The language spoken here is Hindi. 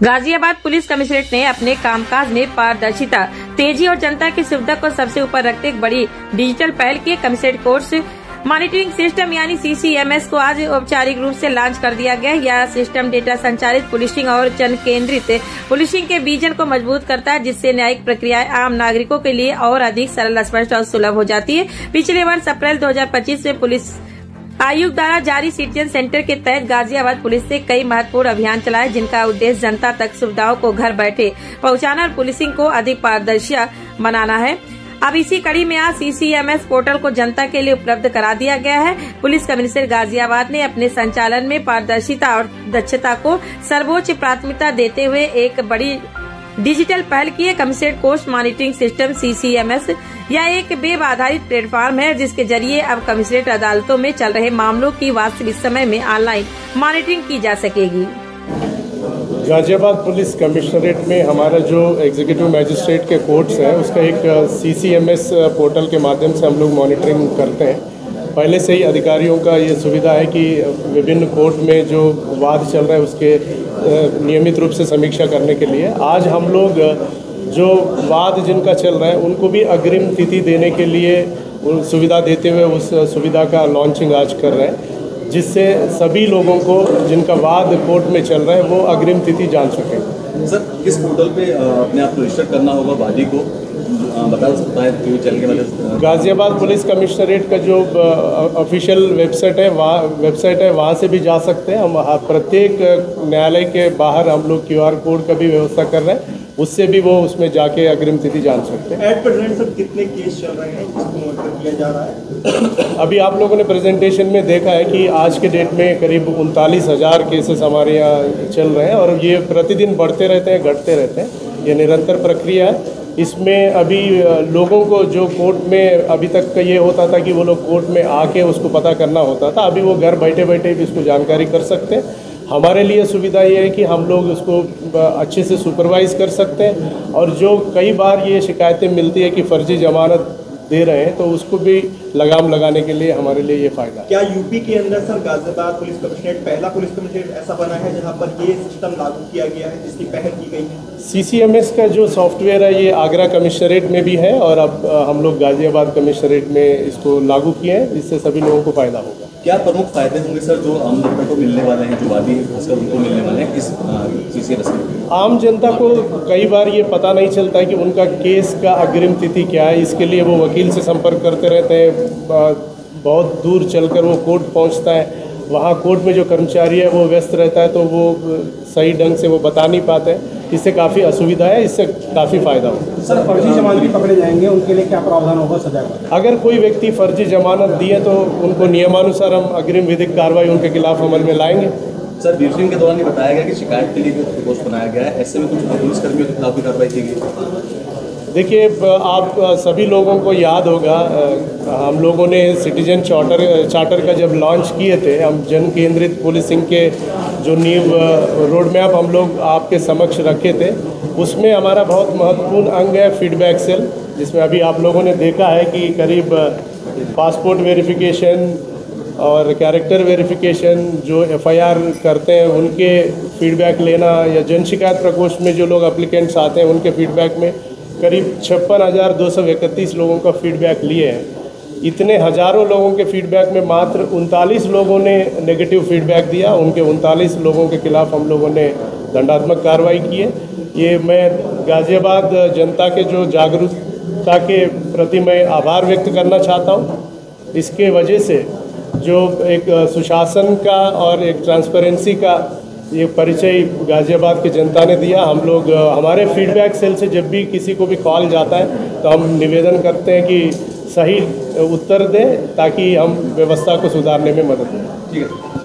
गाजियाबाद पुलिस कमिश्नरेट ने अपने कामकाज में पारदर्शिता, तेजी और जनता की सुविधा को सबसे ऊपर रखते एक बड़ी डिजिटल पहल की कमिश्नरेट कोर्स मॉनिटरिंग सिस्टम यानी CCMS को आज औपचारिक रूप से लॉन्च कर दिया गया। यह सिस्टम डेटा संचालित पुलिसिंग और जन केंद्रित पुलिसिंग के विजन को मजबूत करता है, जिससे न्यायिक प्रक्रियाएं आम नागरिकों के लिए और अधिक सरल, स्पष्ट और सुलभ हो जाती है। पिछले वर्ष अप्रैल 2025 में पुलिस आयुक्त द्वारा जारी सिटीजन सेंटर के तहत गाजियाबाद पुलिस ने कई महत्वपूर्ण अभियान चलाए, जिनका उद्देश्य जनता तक सुविधाओं को घर बैठे पहुंचाना और पुलिसिंग को अधिक पारदर्शी बनाना है। अब इसी कड़ी में आज CCMS पोर्टल को जनता के लिए उपलब्ध करा दिया गया है। पुलिस कमिश्नर गाजियाबाद ने अपने संचालन में पारदर्शिता और दक्षता को सर्वोच्च प्राथमिकता देते हुए एक बड़ी डिजिटल पहल की है। Commissionerate course monitoring system CCMS यह एक वेब आधारित प्लेटफॉर्म है, जिसके जरिए अब कमिश्नरेट अदालतों में चल रहे मामलों की वास्तविक समय में ऑनलाइन मॉनिटरिंग की जा सकेगी। गाजियाबाद पुलिस कमिश्नरेट में हमारा जो एग्जीक्यूटिव मैजिस्ट्रेट के कोर्ट्स हैं उसका एक CCMS पोर्टल के माध्यम से हम लोग मॉनिटरिंग करते हैं। पहले से ही अधिकारियों का ये सुविधा है कि विभिन्न कोर्ट में जो वाद चल रहा है उसके नियमित रूप से समीक्षा करने के लिए आज हम लोग जो वाद जिनका चल रहा है उनको भी अग्रिम तिथि देने के लिए सुविधा देते हुए उस सुविधा का लॉन्चिंग आज कर रहे हैं, जिससे सभी लोगों को जिनका वाद कोर्ट में चल रहा है वो अग्रिम तिथि जान सकें। सर, किस पोर्टल पे अपने आप रजिस्टर करना होगा वादी को, बता सकता है क्यों चल के मतलब? गाजियाबाद पुलिस कमिश्नरेट का जो ऑफिशियल वेबसाइट है वहाँ से भी जा सकते हैं। हम प्रत्येक न्यायालय के बाहर हम लोग QR कोड का भी व्यवस्था कर रहे हैं, उससे भी वो उसमें जाके अग्रिम तिथि जान सकते हैं। एट प्रेजेंट सर कितने केस चल रहे हैं जिसको मॉनिटर किया जा रहा है? अभी आप लोगों ने प्रेजेंटेशन में देखा है कि आज के डेट में करीब 39,000 केसेस हमारे यहाँ चल रहे हैं और ये प्रतिदिन बढ़ते रहते हैं, घटते रहते हैं। ये निरंतर प्रक्रिया है। इसमें अभी लोगों को जो कोर्ट में अभी तक का ये होता था कि वो लोग कोर्ट में आके उसको पता करना होता था, अभी वो घर बैठे बैठे भी इसको जानकारी कर सकते हैं। हमारे लिए सुविधा ये है कि हम लोग उसको अच्छे से सुपरवाइज कर सकते हैं और जो कई बार ये शिकायतें मिलती है कि फर्जी जमानत दे रहे हैं तो उसको भी लगाम लगाने के लिए हमारे लिए ये फ़ायदा है। क्या यूपी के अंदर सर गाजियाबाद पुलिस कमिश्नरेट पहला पुलिस कमिश्नरेट ऐसा बना है जहां पर ये सिस्टम लागू किया गया है, जिसकी पहल की गई है? CCMS का जो सॉफ्टवेयर है ये आगरा कमिश्नरेट में भी है और अब हम लोग गाजियाबाद कमिश्नरेट में इसको लागू किए हैं, इससे सभी लोगों को फ़ायदा होगा। क्या प्रमुख फायदे होंगे सर जो आम जनता को मिलने वाले हैं, जो वादी खासकर उनको मिलने वाले हैं इस CCMS में? आम जनता को कई बार ये पता नहीं चलता है कि उनका केस का अग्रिम तिथि क्या है। इसके लिए वो वकील से संपर्क करते रहते हैं, बहुत दूर चलकर वो कोर्ट पहुंचता है, वहाँ कोर्ट में जो कर्मचारी है वो व्यस्त रहता है तो वो सही ढंग से वो बता नहीं पाते हैं। इससे काफ़ी असुविधा है, इससे काफ़ी फ़ायदा होगा। सर, फर्जी जमानत भी पकड़े जाएंगे, उनके लिए क्या प्रावधान होगा सजा का? अगर कोई व्यक्ति फर्जी जमानत दिए तो उनको नियमानुसार हम अग्रिम विधिक कार्रवाई उनके खिलाफ अमल में लाएंगे। सर, ब्रीफिंग के दौरान ये बताया गया कि शिकायत के लिए जो पोस्ट बनाया गया है, ऐसे में कुछ पुलिसकर्मियों के खिलाफ भी कार्रवाई की गई? देखिए, आप सभी लोगों को याद होगा हम लोगों ने सिटीजन चार्टर का जब लॉन्च किए थे, हम जन केंद्रित पुलिसिंग के जो नींव रोड मैप हम लोग आपके समक्ष रखे थे, उसमें हमारा बहुत महत्वपूर्ण अंग है फीडबैक सेल, जिसमें अभी आप लोगों ने देखा है कि करीब पासपोर्ट वेरिफिकेशन और कैरेक्टर वेरिफिकेशन, जो FIR करते हैं उनके फीडबैक लेना, या जन शिकायत प्रकोष्ठ में जो लोग एप्लीकेंट्स आते हैं उनके फीडबैक में करीब 56,231 लोगों का फीडबैक लिए हैं। इतने हज़ारों लोगों के फीडबैक में मात्र 39 लोगों ने नेगेटिव फीडबैक दिया। उनके 39 लोगों के खिलाफ हम लोगों ने दंडात्मक कार्रवाई की है। ये मैं गाजियाबाद जनता के जो जागरूकता के प्रति मैं आभार व्यक्त करना चाहता हूँ। इसके वजह से जो एक सुशासन का और एक ट्रांसपेरेंसी का ये परिचय गाजियाबाद की जनता ने दिया। हम लोग हमारे फीडबैक सेल से जब भी किसी को भी कॉल जाता है तो हम निवेदन करते हैं कि सही उत्तर दें ताकि हम व्यवस्था को सुधारने में मदद करें। ठीक है।